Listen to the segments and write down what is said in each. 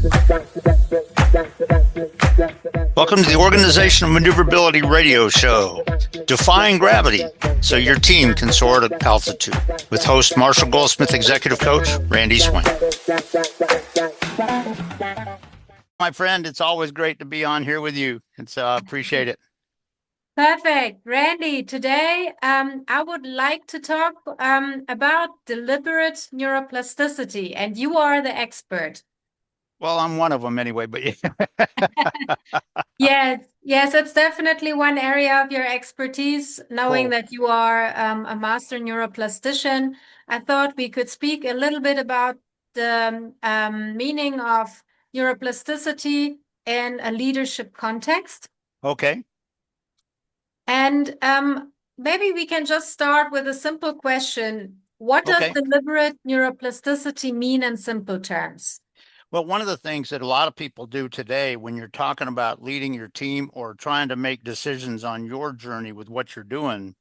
Welcome to the Organizational Maneuverability Radio Show, Defying Gravity, so your team can soar at altitude, with host Marshall Goldsmith, Executive Coach Randy Swain. My friend, it's always great to be on here with you, and so I appreciate it. Perfect. Randy, today I would like to talk about deliberate neuroplasticity, and you are the expert. Well, I'm one of them anyway, but Yes, it's definitely one area of your expertise, knowing cool. that you are a master neuroplastician. I thought we could speak a little bit about the meaning of neuroplasticity in a leadership context. Okay. And maybe we can just start with a simple question. What does Okay. deliberate neuroplasticity mean in simple terms? Well, one of the things that a lot of people do today when you're talking about leading your team or trying to make decisions on your journey with what you're doing,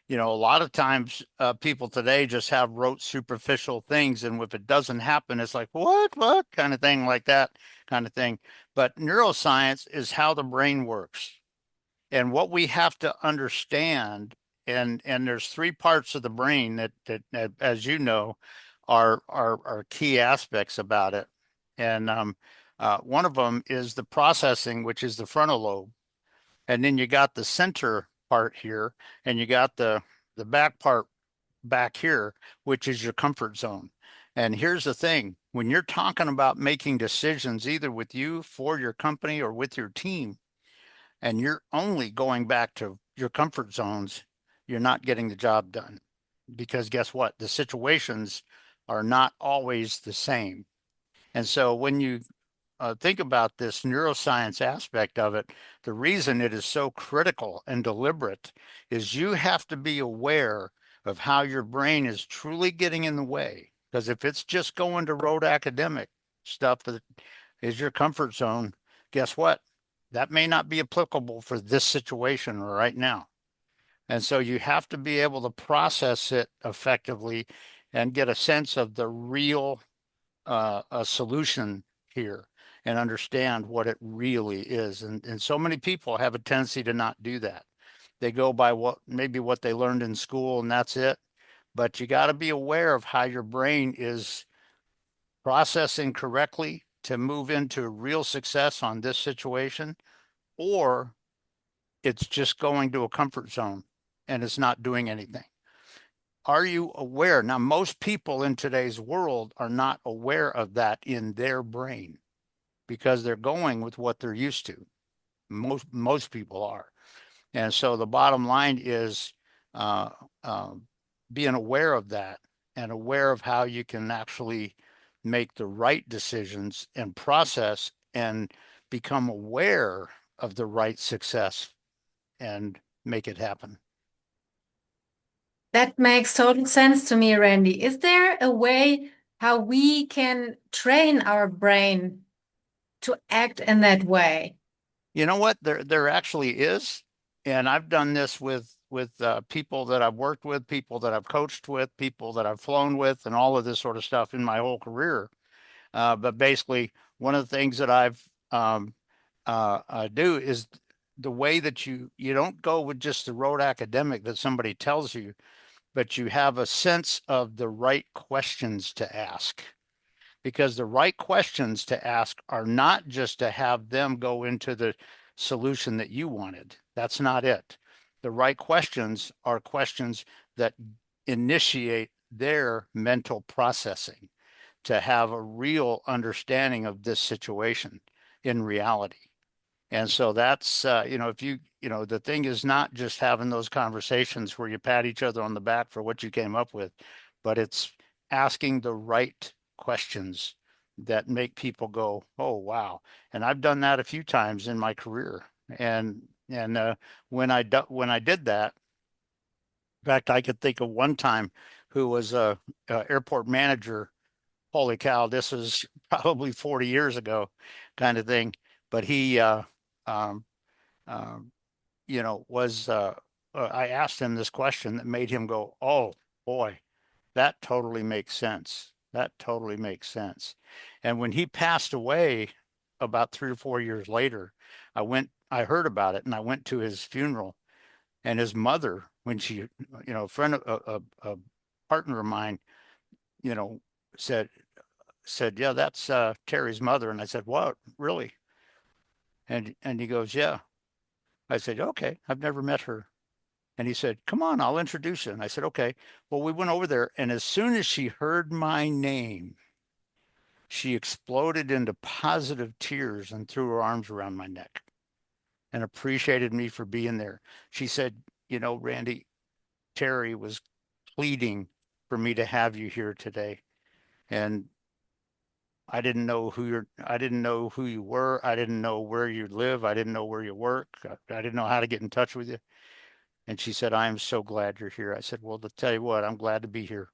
a lot of times people today just have rote superficial things. And if it doesn't happen, it's like, what kind of thing, like that kind of thing. But neuroscience is how the brain works. And what we have to understand, and there's three parts of the brain that as you know, are key aspects about it. And one of them is the processing, which is the frontal lobe. And then you got the center part here, and you got the back part back here, which is your comfort zone. And here's the thing, when you're talking about making decisions, either with you, for your company, or with your team, and you're only going back to your comfort zones, you're not getting the job done. Because guess what? The situations are not always the same. And so when you think about this neuroscience aspect of it, the reason it is so critical and deliberate is you have to be aware of how your brain is truly getting in the way. Because if it's just going to rote academic stuff that is your comfort zone, guess what? That may not be applicable for this situation right now. And so you have to be able to process it effectively and get a sense of the real solution here and understand what it really is. And so many people have a tendency to not do that. They go by what they learned in school, and that's it. But you got to be aware of how your brain is processing correctly to move into real success on this situation, or it's just going to a comfort zone and it's not doing anything. Are you aware? Now, most people in today's world are not aware of that in their brain because they're going with what they're used to. Most people are. And so the bottom line is uh, being aware of that and aware of how you can actually make the right decisions and process and become aware of the right success and make it happen. That makes total sense to me, Randy. Is there a way how we can train our brain to act in that way? You know what? There actually is, and I've done this with people that I've worked with, people that I've coached with, people that I've flown with, and all of this sort of stuff in my whole career. But basically, one of the things that I do is the way that you don't go with just the rote academic that somebody tells you, but you have a sense of the right questions to ask. Because the right questions to ask are not just to have them go into the solution that you wanted. That's not it. The right questions are questions that initiate their mental processing to have a real understanding of this situation in reality. And so that's, if the thing is not just having those conversations where you pat each other on the back for what you came up with, but it's asking the right questions that make people go, oh, wow. And I've done that a few times in my career. And when I did that, in fact, I could think of one time who was a airport manager. Holy cow, this is probably 40 years ago kind of thing. But he, um, um, was I asked him this question that made him go, "Oh boy, that totally makes sense." that totally makes sense. And when he passed away about 3 or 4 years later, I heard about it and I went to his funeral. And his mother, when she, a friend, a partner of mine, you know, said, yeah, that's Terry's mother. And I said, what, really? And he goes, yeah. I said, okay, I've never met her. And he said, come on, I'll introduce you. And I said, okay. Well, we went over there. And as soon as she heard my name, she exploded into positive tears and threw her arms around my neck and appreciated me for being there. She said, Randy, Terry was pleading for me to have you here today. And I didn't know who you were. I didn't know where you live. I didn't know where you work. I didn't know how to get in touch with you. And she said, I am so glad you're here. I said, well, to tell you what, I'm glad to be here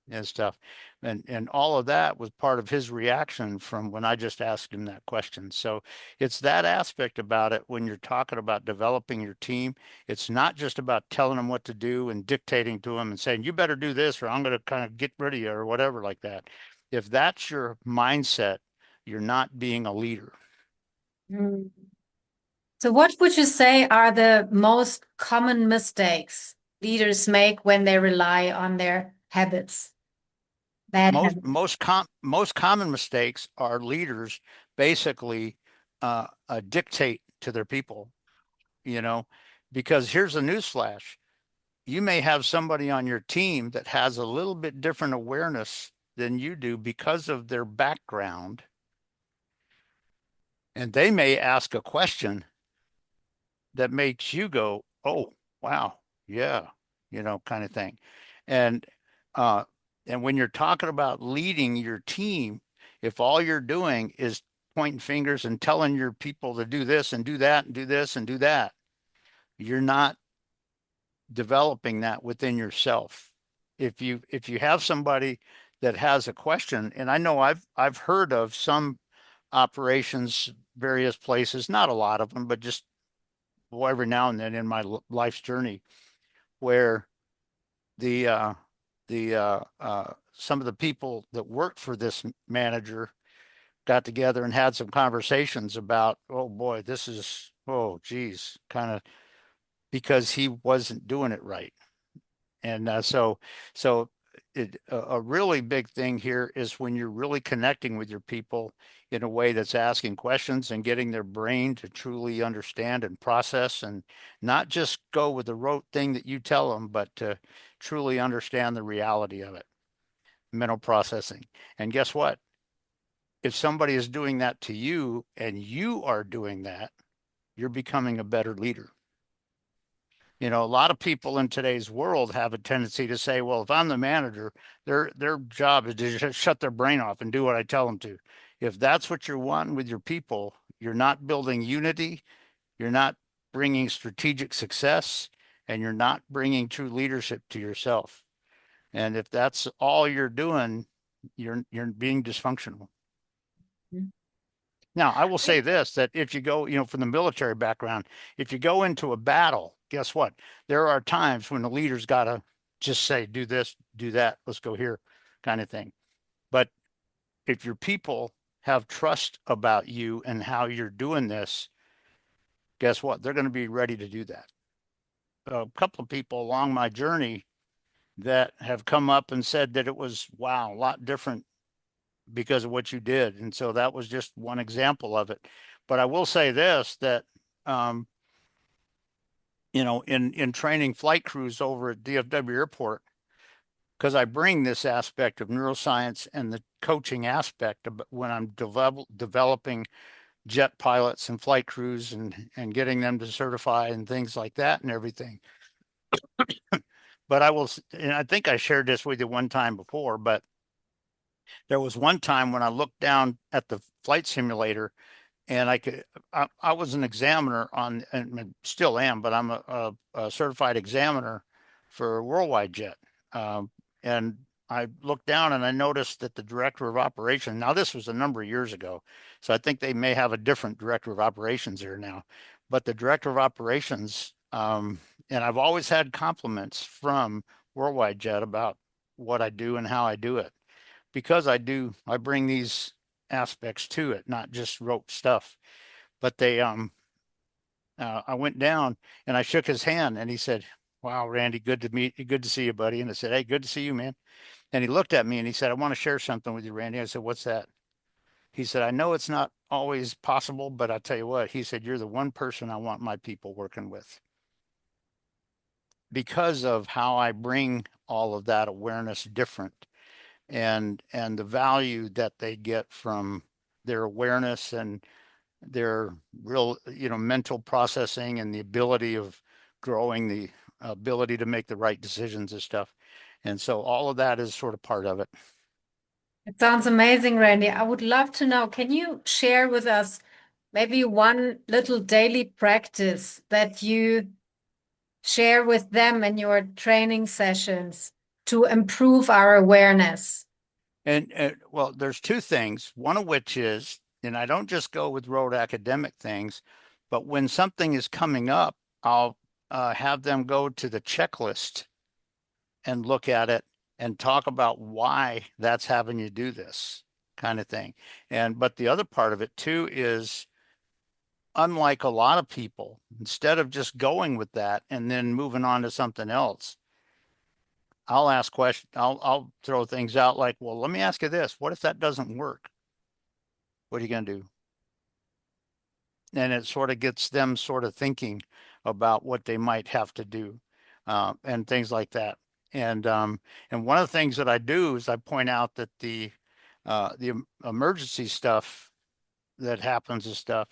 and stuff. And all of that was part of his reaction from when I just asked him that question. So it's that aspect about it when you're talking about developing your team. It's not just about telling them what to do and dictating to them and saying, you better do this or I'm going to kind of get rid of you or whatever like that. If that's your mindset, you're not being a leader. Mm. So what would you say are the most common mistakes leaders make when they rely on their habits, bad most habits? most com most common mistakes are leaders basically dictate to their people, you know, because here's a newsflash. You may have somebody on your team that has a little bit different awareness than you do because of their background, and they may ask a question that makes you go, "Oh, wow, yeah," kind of thing. And uh, and when you're talking about leading your team, if all you're doing is pointing fingers and telling your people to do this and do that and do this and do that, you're not developing that within yourself. If you have somebody that has a question, and I know I've heard of some operations, various places, not a lot of them, but just every now and then in my life's journey, where the some of the people that worked for this manager got together and had some conversations about, oh boy, this is, oh geez, kind of, because he wasn't doing it right. And so a really big thing here is when you're really connecting with your people in a way that's asking questions and getting their brain to truly understand and process and not just go with the rote thing that you tell them, but to truly understand the reality of it, mental processing. And guess what? If somebody is doing that to you and you are doing that, you're becoming a better leader. A lot of people in today's world have a tendency to say, well, if I'm the manager, their job is to just shut their brain off and do what I tell them to. If that's what you're wanting with your people, you're not building unity, you're not bringing strategic success, and you're not bringing true leadership to yourself. And if that's all you're doing, you're being dysfunctional. Now, I will say this, that if you go, from the military background, if you go into a battle, guess what? There are times when the leader's got to just say, do this, do that, let's go here, kind of thing. But if your people have trust about you and how you're doing this, guess what? They're going to be ready to do that. A couple of people along my journey that have come up and said that it was, wow, a lot different because of what you did. And so that was just one example of it. But I will say this, that um, in training flight crews over at DFW Airport, because I bring this aspect of neuroscience and the coaching aspect of when I'm developing jet pilots and flight crews and getting them to certify and things like that and everything. But and I think I shared this with you one time before, but there was one time when I looked down at the flight simulator and I was an examiner on, and still am, but I'm a certified examiner for a worldwide jet. And I looked down and I noticed that the director of operations, now this was a number of years ago, so I think they may have a different director of operations there now, but the director of operations, and I've always had compliments from worldwide jet about what I do and how I do it. because I bring these aspects to it, not just rote stuff. But I went down and I shook his hand and he said, "Wow, Randy, good to see you, buddy." And I said, "Hey, good to see you, man." And he looked at me and he said, "I want to share something with you, Randy." I said, "What's that?" He said, "I know it's not always possible, but I'll tell you what," he said, "you're the one person I want my people working with because of how I bring all of that awareness different and the value that they get from their awareness and their real, mental processing and the ability of growing the ability to make the right decisions and stuff. And so all of that is sort of part of it. It sounds amazing, Randy. I would love to know, can you share with us maybe one little daily practice that you share with them in your training sessions to improve our awareness? And well, there's two things, one of which is, and I don't just go with rote academic things, but when something is coming up, I'll have them go to the checklist and look at it and talk about why that's having you do this kind of thing. But the other part of it too is, unlike a lot of people, instead of just going with that and then moving on to something else, I'll ask questions. I'll throw things out like, well, let me ask you this. What if that doesn't work? What are you going to do? And it sort of gets them sort of thinking about what they might have to do, and things like that. And one of the things that I do is I point out that the emergency stuff that happens and stuff,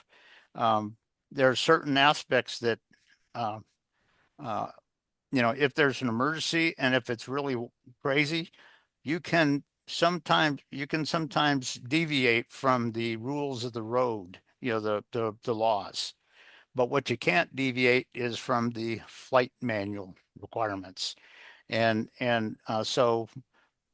um, there are certain aspects that, uh, uh, if there's an emergency and if it's really crazy, you can sometimes deviate from the rules of the road, the laws. But what you can't deviate is from the flight manual requirements. So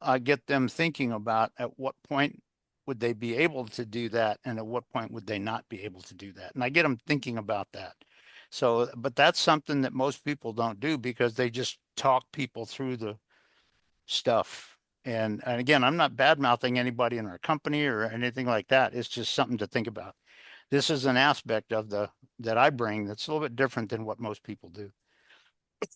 I get them thinking about at what point would they be able to do that, and at what point would they not be able to do that. And I get them thinking about that. So, but that's something that most people don't do because they just talk people through the stuff. And again, I'm not bad mouthing anybody in our company or anything like that. It's just something to think about. This is an aspect of the that I bring that's a little bit different than what most people do.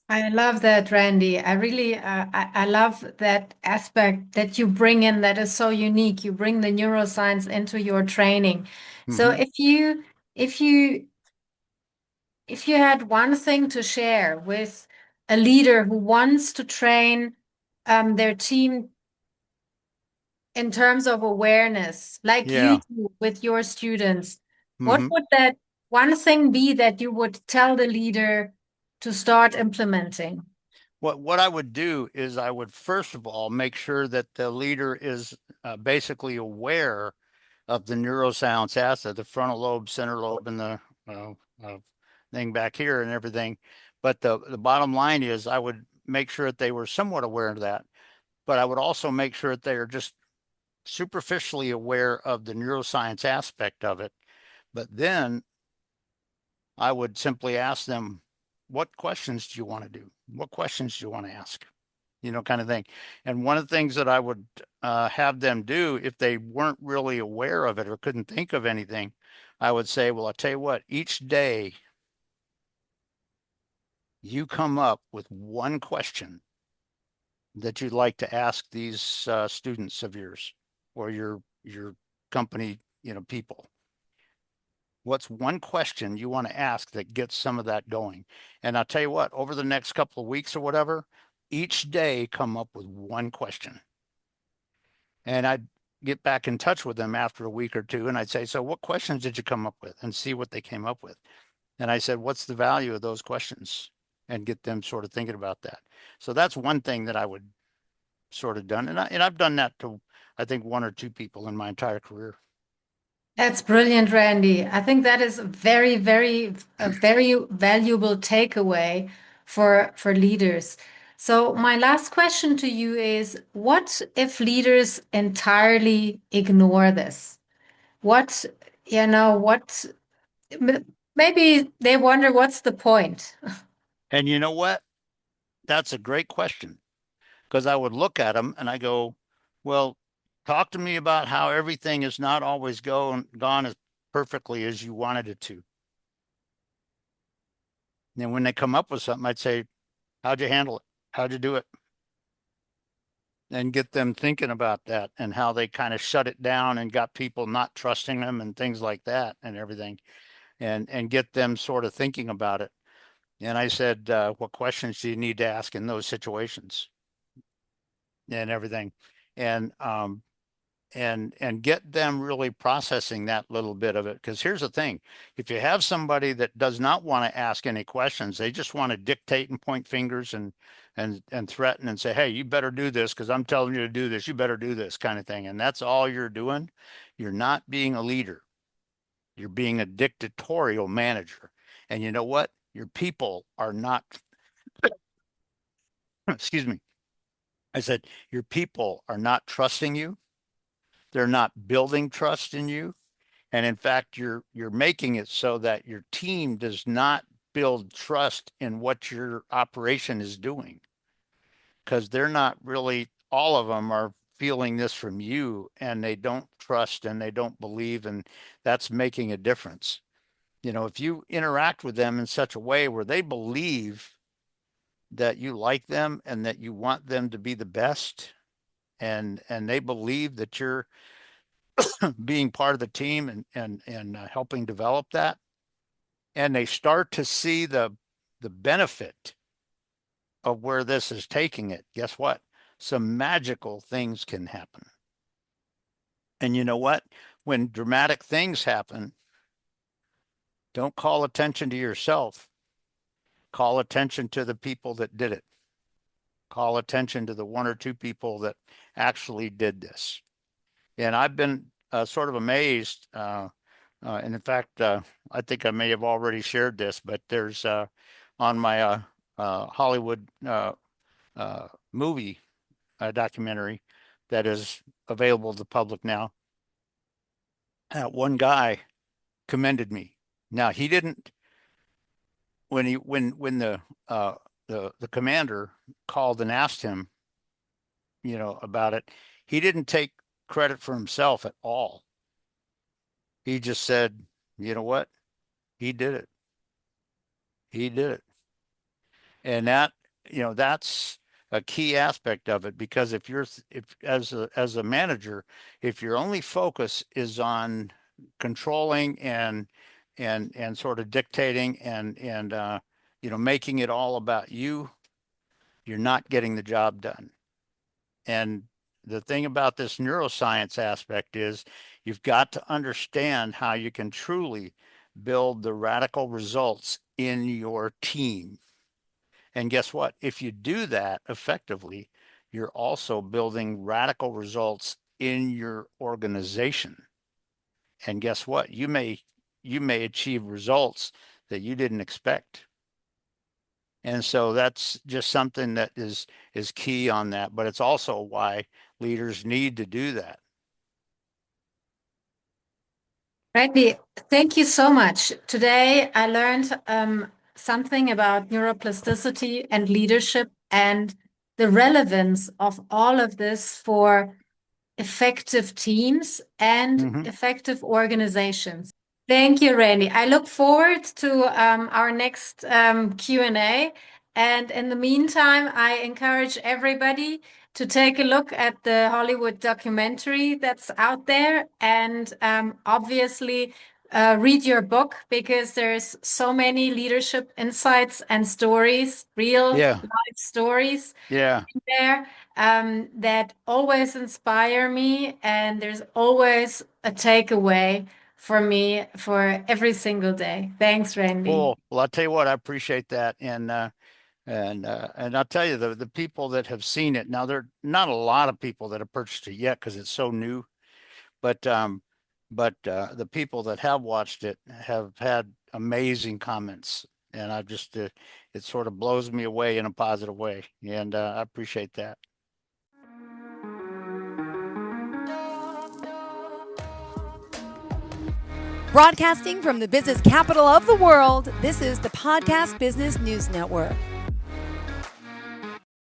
I love that, Randy. I really, I love that aspect that you bring in that is so unique. You bring the neuroscience into your training. So Hmm. if you, if you had one thing to share with a leader who wants to train their team in terms of awareness, like you Yeah. do with your students, what Hmm. would that one thing be that you would tell the leader to start implementing? What I would do is I would first of all make sure that the leader is basically aware of the neuroscience asset, the frontal lobe, center lobe, and the uh, uh, thing back here and everything. But the bottom line is I would make sure that they were somewhat aware of that, but I would also make sure that they are just superficially aware of the neuroscience aspect of it. But then I would simply ask them, what questions do you want to do? What questions do you want to ask? Kind of thing. And one of the things that I would have them do if they weren't really aware of it or couldn't think of anything, I would say, well, I'll tell you what, each day you come up with one question that you'd like to ask these students of yours or your company, people. What's one question you want to ask that gets some of that going? And I'll tell you what, over the next couple of weeks or whatever, each day come up with one question. And I'd get back in touch with them after a week or two and I'd say, so what questions did you come up with? And see what they came up with. And I said, what's the value of those questions? And get them sort of thinking about that. So that's one thing that I would sort of done. And I've done that to, I think, one or two people in my entire career. That's brilliant, Randy. I think that is a very valuable takeaway for leaders. So my last question to you is, what if leaders entirely ignore this? What, what maybe they wonder what's the point? And you know what? That's a great question because I would look at them and I go, well, Talk to me about how everything is not always gone as perfectly as you wanted it to. And when they come up with something, I'd say, how'd you handle it? How'd you do it? And get them thinking about that and how they kind of shut it down and got people not trusting them and things like that and everything, and get them sort of thinking about it. And I said, what questions do you need to ask in those situations and everything? And and get them really processing that little bit of it. Because here's the thing, if you have somebody that does not want to ask any questions, they just want to dictate and point fingers and threaten and say, hey, you better do this because I'm telling you to do this, you better do this kind of thing, and that's all you're doing, you're not being a leader, you're being a dictatorial manager. And you know what, your people are not excuse me, I said your people are not trusting you, they're not building trust in you. And in fact, you're making it so that your team does not build trust in what your operation is doing, because they're not really, all of them are feeling this from you, and they don't trust and they don't believe, and that's making a difference. You know, if you interact with them in such a way where they believe that you like them and that you want them to be the best, and they believe that you're being part of the team and helping develop that, and they start to see the benefit of where this is taking it, guess what? Some magical things can happen. And you know what? When dramatic things happen, don't call attention to yourself. Call attention to the people that did it. Call attention to the one or two people that actually did this. And I've been sort of amazed. And in fact, I think I may have already shared this, but there's on my Hollywood movie documentary that is available to the public now. One guy commended me. Now he didn't, when the commander called and asked him, you know, about it, he didn't take credit for himself at all. He just said, you know what? He did it. He did it. And that, you know, that's a key aspect of it, because if you're, if as a manager, if your only focus is on controlling and sort of dictating and you know, making it all about you, you're not getting the job done. And the thing about this neuroscience aspect is you've got to understand how you can truly build the radical results in your team. And guess what? If you do that effectively, you're also building radical results in your organization. And guess what? You may achieve results that you didn't expect. And so that's just something that is key on that, but it's also why leaders need to do that. Randy, thank you so much. Today I learned something about neuroplasticity and leadership and the relevance of all of this for effective teams and effective organizations. Thank you, Randy. I look forward to our next Q&A. And in the meantime, I encourage everybody to take a look at the Hollywood documentary that's out there, and obviously read your book, because there's so many leadership insights and stories, real life stories there that always inspire me, and there's always a takeaway for me for every single day. Thanks, Randy. Cool. Well, I'll tell you what, I appreciate that. And I'll tell you, the people that have seen it now, there are not a lot of people that have purchased it yet because it's so new, but the people that have watched it have had amazing comments, and I just it sort of blows me away in a positive way, and I appreciate that. Broadcasting from the business capital of the world, this is the Podcast Business News Network.